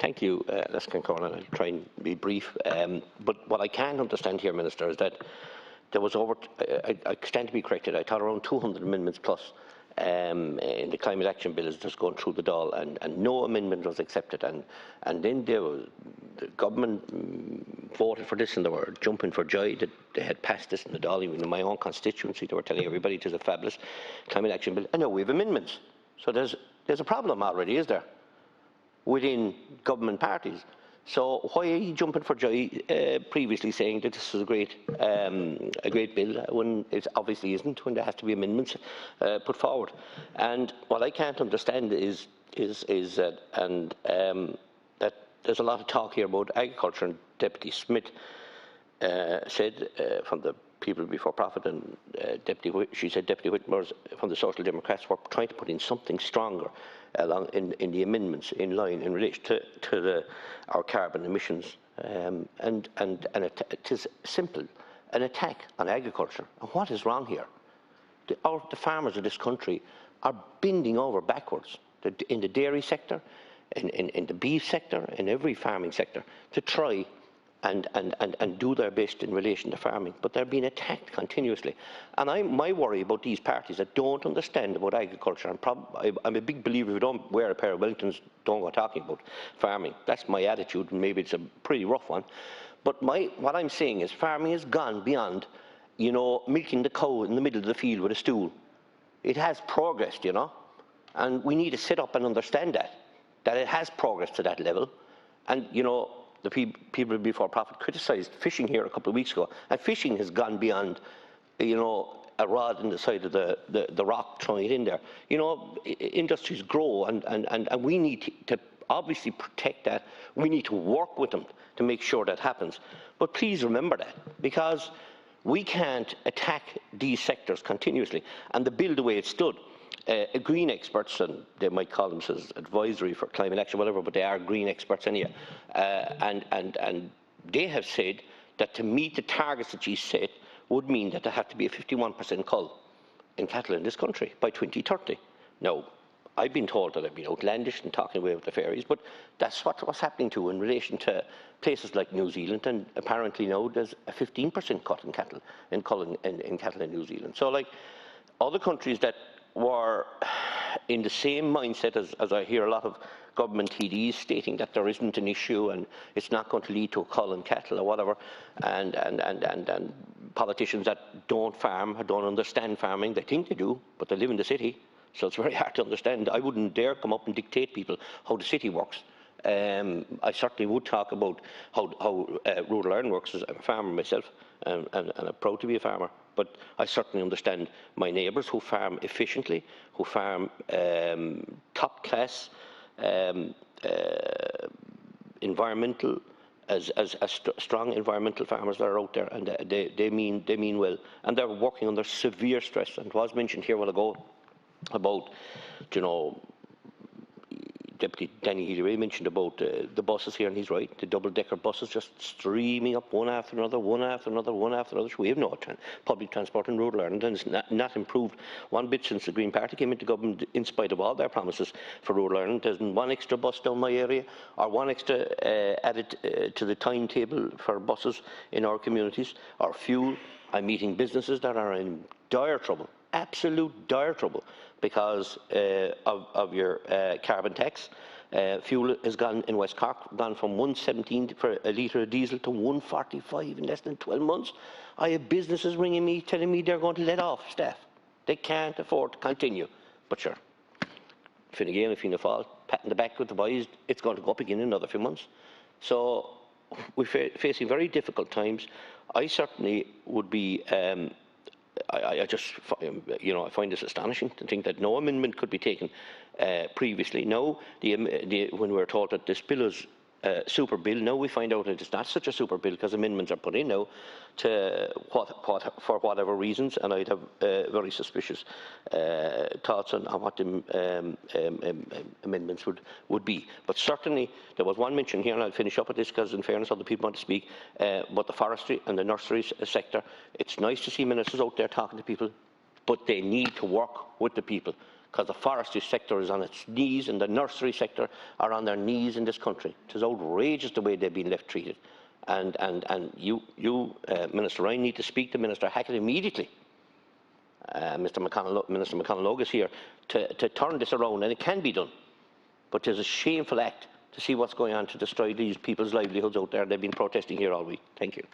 Thank you, Les Concorn. I'll try and be brief. But what I can't understand here, Minister, is that there was over, I stand to be corrected, I thought around 200 amendments plus in the climate action bill is just going through the Dáil, and no amendment was accepted. And then the government voted for this, and they were jumping for joy that they had passed this in the Dáil. Even in my own constituency, they were telling everybody it is a fabulous climate action bill. And now we have amendments. So there's a problem already, is there, within government parties? So why are you jumping for joy previously saying that this is a great bill when it obviously isn't, when there has to be amendments put forward? And what I can't understand is that, that there's a lot of talk here about agriculture, and Deputy Smith said from the People Before Profit, and she said Deputy Whitmore's from the Social Democrats were trying to put in something stronger along in the amendments in line in relation to our carbon emissions, and it is simple, an attack on agriculture. And what is wrong here? The farmers of this country are bending over backwards in the dairy sector, in the beef sector, in every farming sector, to try and do their best in relation to farming, but they're being attacked continuously. And my worry about these parties that don't understand about agriculture, and I'm a big believer if you don't wear a pair of Wellingtons, don't go talking about farming. That's my attitude, and maybe it's a pretty rough one. But what I'm saying is farming has gone beyond, you know, milking the cow in the middle of the field with a stool. It has progressed, you know, and we need to sit up and understand that it has progressed to that level. And, you know, the People Before Profit criticised fishing here a couple of weeks ago, and fishing has gone beyond, you know, a rod in the side of the rock throwing it in there. You know, industries grow, and we need to obviously protect that. We need to work with them to make sure that happens. But please remember that, because we can't attack these sectors continuously. And the bill, the way it stood, green experts, and they might call themselves advisory for climate action, whatever, but they are green experts anyhow, and they have said that to meet the targets that you set would mean that there have to be a 51% cull in cattle in this country by 2030. Now, I've been told that I've been outlandish and talking away with the fairies, but that's what's happening to in relation to places like New Zealand, and apparently now there's a 15% cut in cattle in cattle in New Zealand. So, like other countries that were in the same mindset as I hear a lot of government TDs stating that there isn't an issue and it's not going to lead to a cull in cattle or whatever, and politicians that don't farm or don't understand farming, they think they do, but they live in the city, so it's very hard to understand. I wouldn't dare come up and dictate people how the city works. I certainly would talk about how rural Ireland works. As I'm a farmer myself, and I'm proud to be a farmer. But I certainly understand my neighbours who farm efficiently, who farm top-class environmental, as strong environmental farmers that are out there, and they mean well, and they're working under severe stress. And it was mentioned here a while ago about, you know, Deputy Danny Healy mentioned about the buses here, and he's right. The double-decker buses just streaming up one after another, one after another, one after another. We have no public transport in rural Ireland, and it's not improved one bit since the Green Party came into government, in spite of all their promises for rural Ireland. There's one extra bus down my area, or one extra added to the timetable for buses in our communities, or fuel. I'm meeting businesses that are in dire trouble, absolute dire trouble, because of your carbon tax. Fuel has gone in West Cork, gone from 1.17 for a litre of diesel to 1.45 in less than 12 months. I have businesses ringing me, telling me they're going to let off staff. They can't afford to continue. But sure, Fine Gael and Fianna Fáil, patting the back with the boys, it's going to go up again in another few months. So we're facing very difficult times. I certainly would be I just, you know, I find this astonishing to think that no amendment could be taken previously. Now, when we were told that this bill is a super bill, now we find out that it's not such a super bill because amendments are put in now to for whatever reasons, and I'd have very suspicious thoughts on what the amendments would be. But certainly there was one mention here, and I'll finish up with this because in fairness other people want to speak, about the forestry and the nurseries sector. It's nice to see ministers out there talking to people, but they need to work with the people. because the forestry sector is on its knees and the nursery sector are on their knees in this country. It is outrageous the way they've been left treated. And you, Minister Ryan, need to speak to Minister Hackett immediately. Minister McConnell is here to turn this around, and it can be done. But there's a shameful act to see what's going on to destroy these people's livelihoods out there. They've been protesting here all week. Thank you.